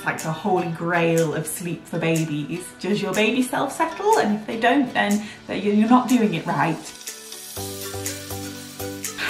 like the holy grail of sleep for babies. Does your baby self-settle? And if they don't, then you're not doing it right.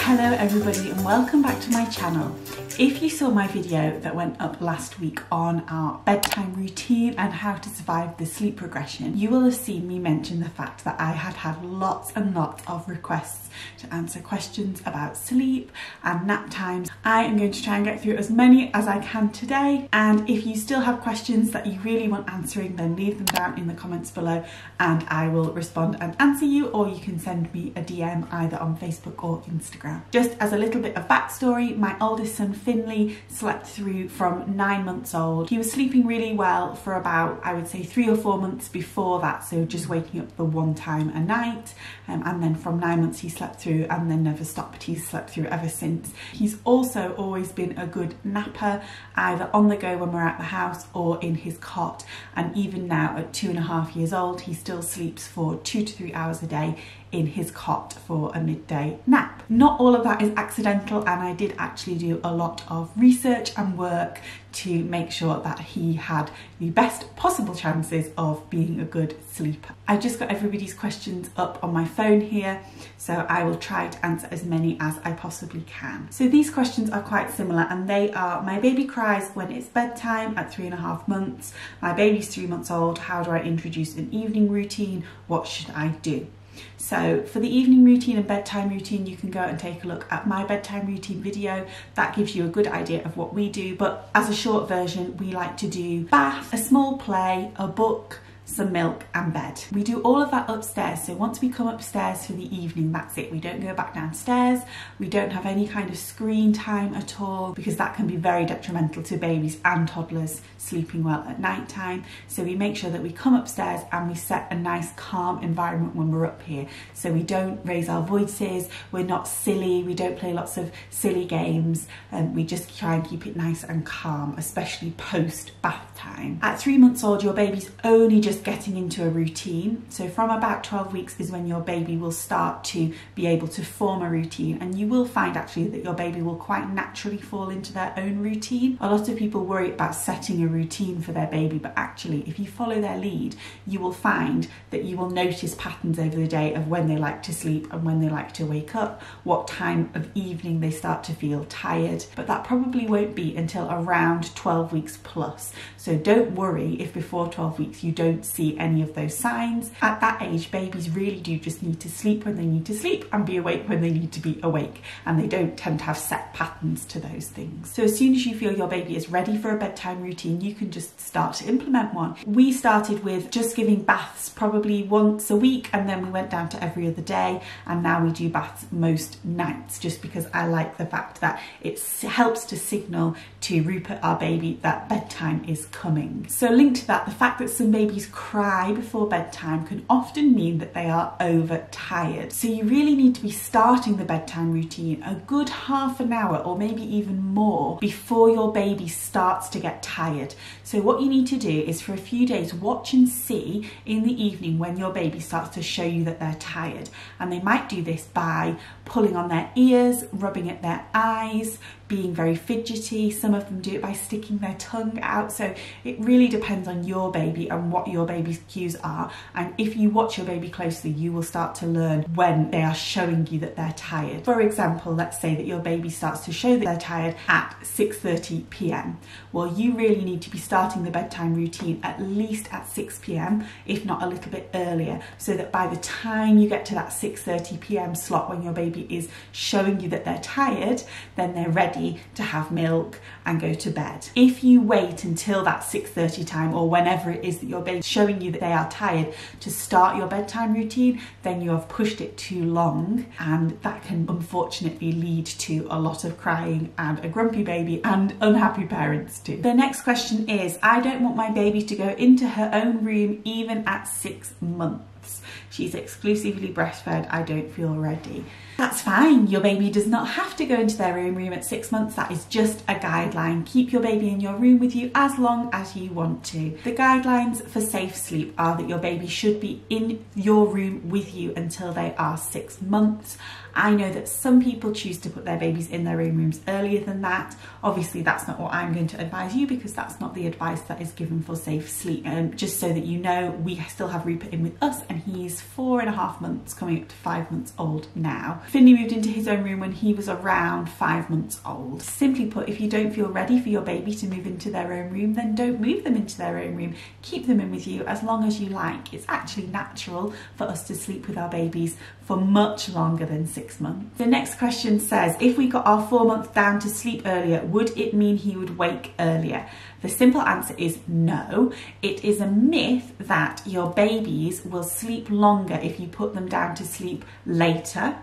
Hello everybody and welcome back to my channel. If you saw my video that went up last week on our bedtime routine and how to survive the sleep regression, you will have seen me mention the fact that I had lots and lots of requests to answer questions about sleep and nap times. I am going to try and get through as many as I can today, and if you still have questions that you really want answering, then leave them down in the comments below and I will respond and answer you, or you can send me a DM either on Facebook or Instagram. Just as a little bit of backstory, my oldest son Finley slept through from 9 months old. He was sleeping really well for about, I would say, 3 or 4 months before that, so just waking up the one time a night, and then from 9 months he slept through and then never stopped. He's slept through ever since. He's also always been a good napper, either on the go when we're at the house or in his cot, and even now at 2.5 years old he still sleeps for 2 to 3 hours a day in his cot for a midday nap. Not all of that is accidental, and I did actually do a lot of research and work to make sure that he had the best possible chances of being a good sleeper. I just got everybody's questions up on my phone here, so I will try to answer as many as I possibly can. So these questions are quite similar, and they are: my baby cries when it's bedtime at 3.5 months, my baby's 3 months old, how do I introduce an evening routine, what should I do? So for the evening routine and bedtime routine, you can go and take a look at my bedtime routine video. That gives you a good idea of what we do, but as a short version, we like to do bath, a small play, a book, some milk and bed. We do all of that upstairs, so once we come upstairs for the evening, that's it. We don't go back downstairs. We don't have any kind of screen time at all, because that can be very detrimental to babies and toddlers sleeping well at night time. So we make sure that we come upstairs and we set a nice calm environment when we're up here. So we don't raise our voices, we're not silly, we don't play lots of silly games, and we just try and keep it nice and calm, especially post bath time. At 3 months old, your baby's only just getting into a routine. So from about 12 weeks is when your baby will start to be able to form a routine, and you will find actually that your baby will quite naturally fall into their own routine. A lot of people worry about setting a routine for their baby, but actually if you follow their lead, you will find that you will notice patterns over the day of when they like to sleep and when they like to wake up, what time of evening they start to feel tired, but that probably won't be until around 12 weeks plus. So don't worry if before 12 weeks you don't see any of those signs. At that age, babies really do just need to sleep when they need to sleep and be awake when they need to be awake, and they don't tend to have set patterns to those things. So as soon as you feel your baby is ready for a bedtime routine, you can just start to implement one. We started with just giving baths probably once a week, and then we went down to every other day, and now we do baths most nights, just because I like the fact that it helps to signal to Rupert, our baby, that bedtime is coming. So linked to that, the fact that some babies cry before bedtime can often mean that they are overtired. So you really need to be starting the bedtime routine a good half an hour or maybe even more before your baby starts to get tired. So what you need to do is for a few days watch and see in the evening when your baby starts to show you that they're tired, and they might do this by pulling on their ears, rubbing at their eyes, being very fidgety. Some of them do it by sticking their tongue out. So it really depends on your baby and what your baby's cues are, and if you watch your baby closely, you will start to learn when they are showing you that they're tired. For example, let's say that your baby starts to show that they're tired at 6:30 p.m. Well, you really need to be starting the bedtime routine at least at 6 p.m, if not a little bit earlier, so that by the time you get to that 6:30 p.m. slot when your baby is showing you that they're tired, then they're ready to have milk and go to bed. If you wait until that 6:30 time, or whenever it is that your baby's showing you that they are tired, to start your bedtime routine, then you have pushed it too long, and that can unfortunately lead to a lot of crying and a grumpy baby and unhappy parents too. The next question is: I don't want my baby to go into her own room even at 6 months. She's exclusively breastfed, I don't feel ready. That's fine. Your baby does not have to go into their own room at 6 months. That is just a guideline. Keep your baby in your room with you as long as you want to. The guidelines for safe sleep are that your baby should be in your room with you until they are 6 months. I know that some people choose to put their babies in their own rooms earlier than that. Obviously that's not what I'm going to advise you, because that's not the advice that is given for safe sleep. Just so that you know, we still have Rupert in with us, and he's 4.5 months coming up to 5 months old now. Finley moved into his own room when he was around 5 months old. Simply put, if you don't feel ready for your baby to move into their own room, then don't move them into their own room. Keep them in with you as long as you like. It's actually natural for us to sleep with our babies for much longer than 6 months. The next question says, if we got our 4-month down to sleep earlier, would it mean he would wake earlier? The simple answer is no. It is a myth that your babies will sleep longer if you put them down to sleep later,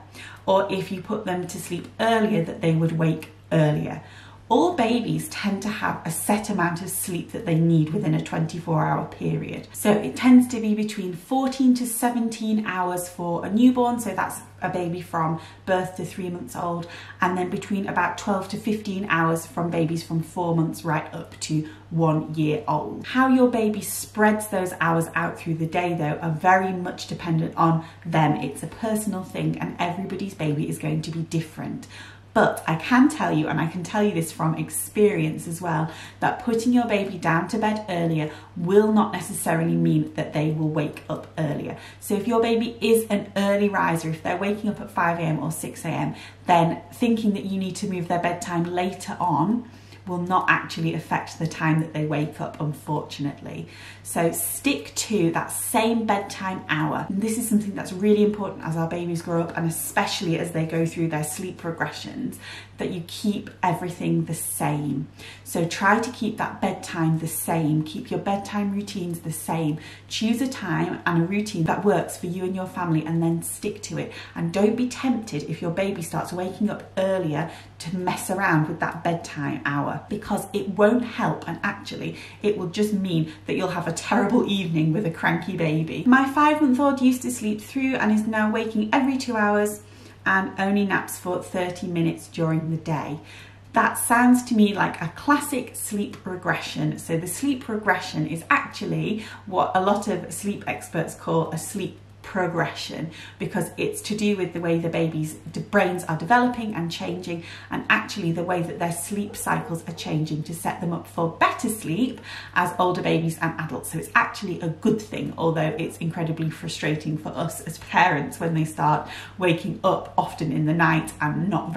or if you put them to sleep earlier, that they would wake earlier. All babies tend to have a set amount of sleep that they need within a 24-hour period. So it tends to be between 14 to 17 hours for a newborn, so that's a baby from birth to 3 months old, and then between about 12 to 15 hours from babies from 4 months right up to 1 year old. How your baby spreads those hours out through the day though are very much dependent on them. It's a personal thing, and everybody's baby is going to be different. But I can tell you, and I can tell you this from experience as well, that putting your baby down to bed earlier will not necessarily mean that they will wake up earlier. So if your baby is an early riser, if they're waking up at 5 AM or 6 AM, then thinking that you need to move their bedtime later on will not actually affect the time that they wake up, unfortunately. So stick to that same bedtime hour. And this is something that's really important as our babies grow up, and especially as they go through their sleep progressions, that you keep everything the same. So try to keep that bedtime the same. Keep your bedtime routines the same. Choose a time and a routine that works for you and your family, and then stick to it. And don't be tempted if your baby starts waking up earlier to mess around with that bedtime hour, because it won't help, and actually it will just mean that you'll have a terrible evening with a cranky baby. My 5-month-old used to sleep through and is now waking every 2 hours and only naps for 30 minutes during the day. That sounds to me like a classic sleep regression. So the sleep regression is actually what a lot of sleep experts call a sleep progression, because it's to do with the way the baby's brains are developing and changing, and actually the way that their sleep cycles are changing to set them up for better sleep as older babies and adults. So it's actually a good thing, although it's incredibly frustrating for us as parents when they start waking up often in the night and not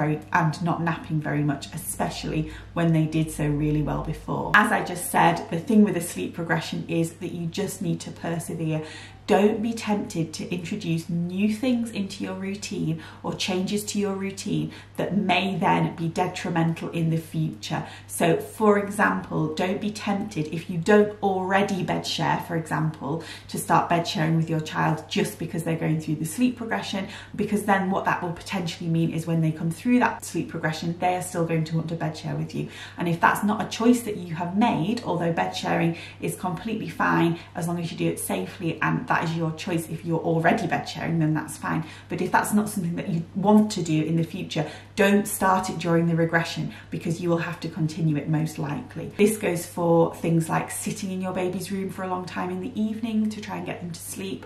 napping very much, especially when they did so really well before. As I just said, the thing with a sleep progression is that you just need to persevere. Don't be tempted to introduce new things into your routine or changes to your routine that may then be detrimental in the future. So for example, don't be tempted, if you don't already bed share, for example, to start bed sharing with your child just because they're going through the sleep progression, because then what that will potentially mean is when they come through that sleep progression, they are still going to want to bed share with you. And if that's not a choice that you have made, although bed sharing is completely fine as long as you do it safely, and that is your choice. If you're already bed sharing, then that's fine. But if that's not something that you want to do in the future, don't start it during the regression, because you will have to continue it most likely. This goes for things like sitting in your baby's room for a long time in the evening to try and get them to sleep.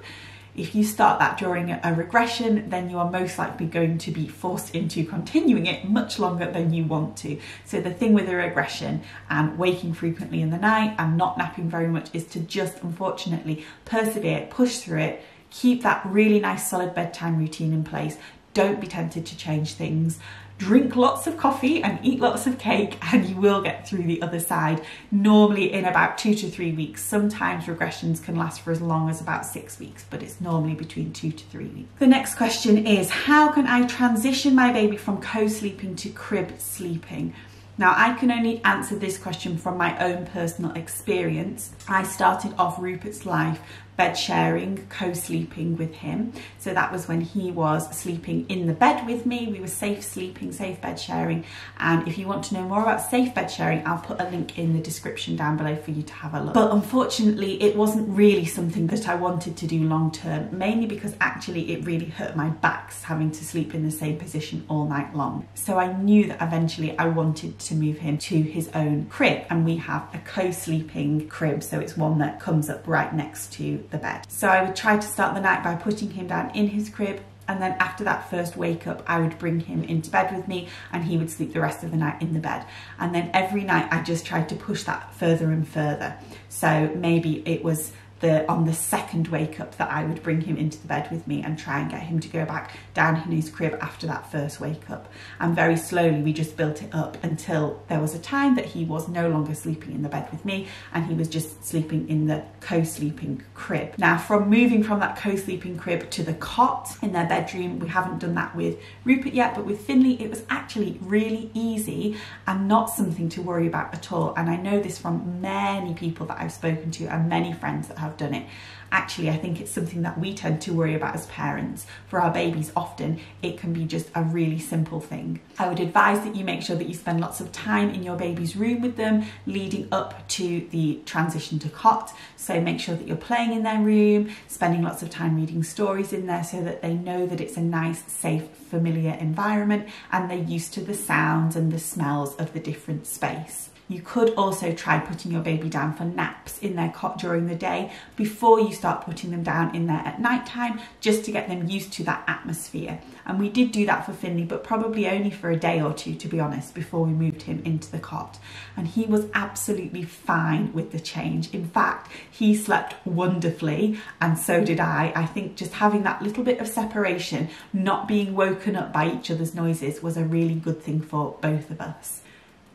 If you start that during a regression, then you are most likely going to be forced into continuing it much longer than you want to. So the thing with a regression and waking frequently in the night and not napping very much is to just, unfortunately, persevere, push through it, keep that really nice solid bedtime routine in place. Don't be tempted to change things. Drink lots of coffee and eat lots of cake, and you will get through the other side, normally in about 2 to 3 weeks. Sometimes regressions can last for as long as about 6 weeks, but it's normally between 2 to 3 weeks. The next question is, how can I transition my baby from co-sleeping to crib sleeping? Now, I can only answer this question from my own personal experience. I started off Rupert's life bed sharing, co-sleeping with him. So that was when he was sleeping in the bed with me. We were safe sleeping, safe bed sharing. And if you want to know more about safe bed sharing, I'll put a link in the description down below for you to have a look. But unfortunately, it wasn't really something that I wanted to do long term, mainly because actually it really hurt my back having to sleep in the same position all night long. So I knew that eventually I wanted to move him to his own crib, and we have a co-sleeping crib, so it's one that comes up right next to the bed. So I would try to start the night by putting him down in his crib, and then after that first wake up I would bring him into bed with me and he would sleep the rest of the night in the bed. And then every night I just tried to push that further and further. So maybe it was on the second wake up that I would bring him into the bed with me and try and get him to go back down in his crib after that first wake up. And very slowly we just built it up until there was a time that he was no longer sleeping in the bed with me and he was just sleeping in the co-sleeping crib. Now, from moving from that co-sleeping crib to the cot in their bedroom, we haven't done that with Rupert yet, but with Finley it was actually really easy and not something to worry about at all. And I know this from many people that I've spoken to and many friends that have done it. Actually, I think it's something that we tend to worry about as parents. For our babies, often it can be just a really simple thing. I would advise that you make sure that you spend lots of time in your baby's room with them leading up to the transition to cot. So make sure that you're playing in their room, spending lots of time reading stories in there so that they know that it's a nice, safe, familiar environment and they're used to the sounds and the smells of the different space. You could also try putting your baby down for naps in their cot during the day before you start putting them down in there at night time, just to get them used to that atmosphere. And we did do that for Finley, but probably only for a day or two, to be honest, before we moved him into the cot. And he was absolutely fine with the change. In fact, he slept wonderfully, and so did I. I think just having that little bit of separation, not being woken up by each other's noises, was a really good thing for both of us.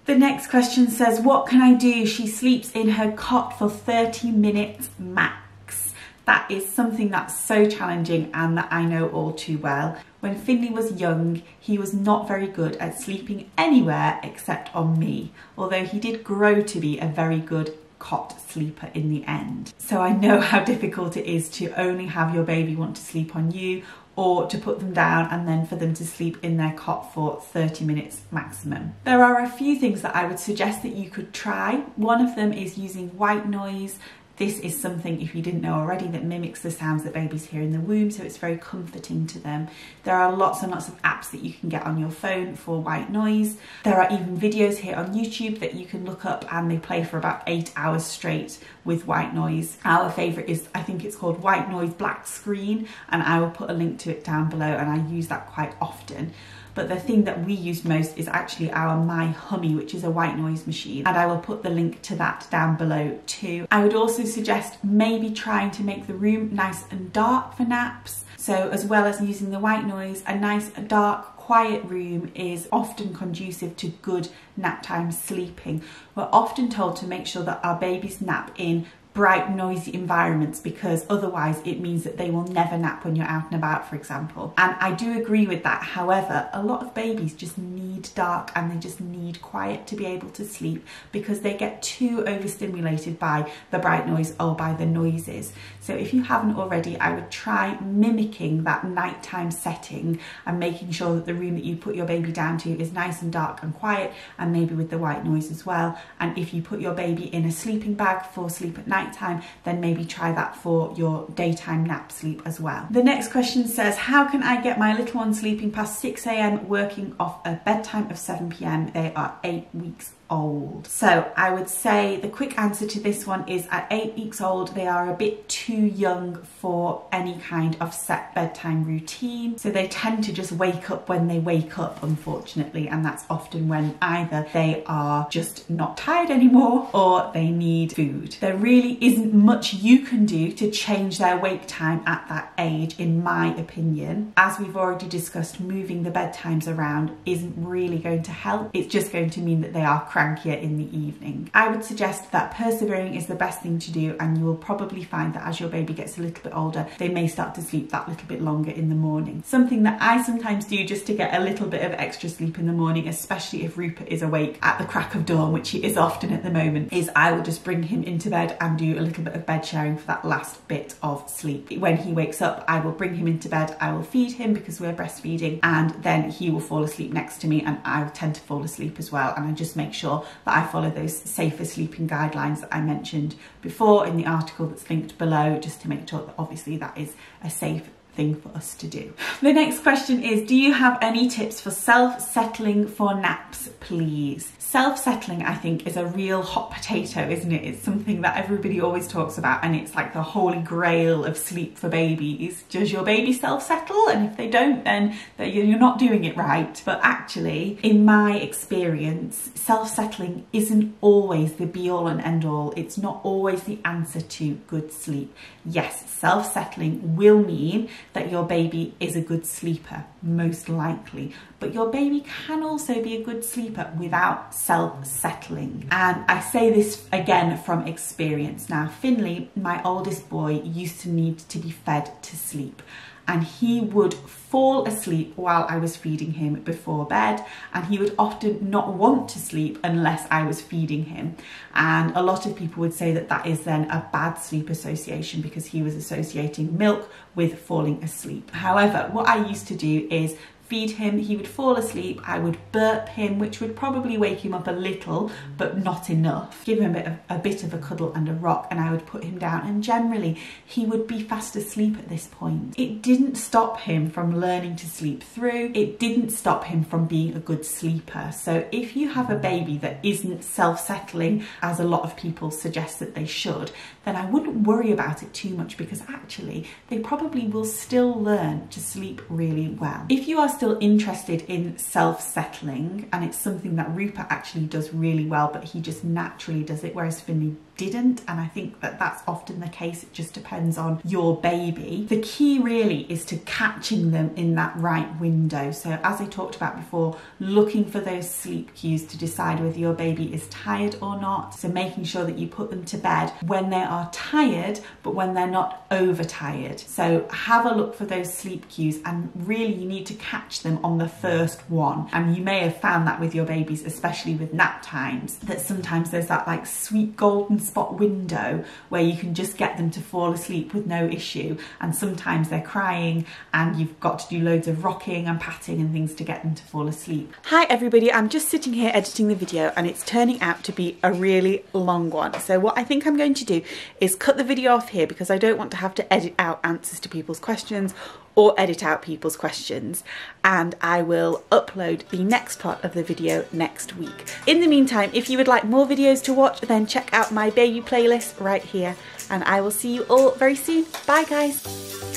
The next question says, what can I do? She sleeps in her cot for 30 minutes max. That is something that's so challenging and that I know all too well. When Finley was young, he was not very good at sleeping anywhere except on me, although he did grow to be a very good cot sleeper in the end. So I know how difficult it is to only have your baby want to sleep on you, or to put them down and then for them to sleep in their cot for 30 minutes maximum. There are a few things that I would suggest that you could try. One of them is using white noise. This is something, if you didn't know already, that mimics the sounds that babies hear in the womb, so it's very comforting to them. There are lots and lots of apps that you can get on your phone for white noise. There are even videos here on YouTube that you can look up and they play for about 8 hours straight with white noise. Our favourite is, I think it's called White Noise Black Screen, and I will put a link to it down below, and I use that quite often. But the thing that we use most is actually our My Hummy, which is a white noise machine, and I will put the link to that down below too. I would also suggest maybe trying to make the room nice and dark for naps. So as well as using the white noise, a nice dark, quiet room is often conducive to good nap time sleeping. We're often told to make sure that our babies nap in bright, noisy environments because otherwise it means that they will never nap when you're out and about, for example. And I do agree with that. However, a lot of babies just need dark and they just need quiet to be able to sleep because they get too overstimulated by the bright noise or by the noises. So if you haven't already, I would try mimicking that nighttime setting and making sure that the room that you put your baby down to is nice and dark and quiet, and maybe with the white noise as well. And if you put your baby in a sleeping bag for sleep at night time, then maybe try that for your daytime nap sleep as well. The next question says, how can I get my little one sleeping past 6 AM working off a bedtime of 7 PM? They are 8 weeks old. So I would say the quick answer to this one is at 8 weeks old, they are a bit too young for any kind of set bedtime routine. So they tend to just wake up when they wake up, unfortunately, and that's often when either they are just not tired anymore or they need food. There really isn't much you can do to change their wake time at that age, in my opinion. As we've already discussed, moving the bedtimes around isn't really going to help. It's just going to mean that they are crankier in the evening. I would suggest that persevering is the best thing to do, and you will probably find that as your baby gets a little bit older, they may start to sleep that little bit longer in the morning. Something that I sometimes do just to get a little bit of extra sleep in the morning, especially if Rupert is awake at the crack of dawn, which he is often at the moment, is I will just bring him into bed and do a little bit of bed sharing for that last bit of sleep. When he wakes up, I will bring him into bed, I will feed him because we're breastfeeding, and then he will fall asleep next to me and I will tend to fall asleep as well. And I just make sure that I follow those safer sleeping guidelines that I mentioned before in the article that's linked below, just to make sure that obviously that is a safe thing for us to do. The next question is, do you have any tips for self-settling for naps, please? Self-settling, I think, is a real hot potato, isn't it? It's something that everybody always talks about, and it's like the holy grail of sleep for babies. Does your baby self-settle? And if they don't, then you're not doing it right. But actually, in my experience, self-settling isn't always the be-all and end-all. It's not always the answer to good sleep. Yes, self-settling will mean that your baby is a good sleeper, most likely, but your baby can also be a good sleeper without self-settling. And I say this again from experience. Now, Finley, my oldest boy, used to need to be fed to sleep, and he would fall asleep while I was feeding him before bed, and he would often not want to sleep unless I was feeding him. And a lot of people would say that that is then a bad sleep association because he was associating milk with falling asleep. However, what I used to do is feed him, he would fall asleep, I would burp him, which would probably wake him up a little, but not enough. Give him a bit of a cuddle and a rock, and I would put him down, and generally he would be fast asleep at this point. It didn't stop him from learning to sleep through. It didn't stop him from being a good sleeper. So if you have a baby that isn't self-settling, as a lot of people suggest that they should, then I wouldn't worry about it too much, because actually they probably will still learn to sleep really well. If you are still interested in self-settling, and it's something that Rupert actually does really well, but he just naturally does it, whereas Finley didn't, and I think that that's often the case. It just depends on your baby. The key really is to catching them in that right window. So as I talked about before, looking for those sleep cues to decide whether your baby is tired or not. So making sure that you put them to bed when they are tired, but when they're not overtired. So have a look for those sleep cues, and really you need to catch them on the first one. And you may have found that with your babies, especially with nap times, that sometimes there's that like sweet golden spot window where you can just get them to fall asleep with no issue, and sometimes they're crying and you've got to do loads of rocking and patting and things to get them to fall asleep. Hi everybody, I'm just sitting here editing the video, and it's turning out to be a really long one. So what I think I'm going to do is cut the video off here, because I don't want to have to edit out answers to people's questions or edit out people's questions, and I will upload the next part of the video next week. In the meantime, if you would like more videos to watch, then check out my baby playlist right here, and I will see you all very soon. Bye guys.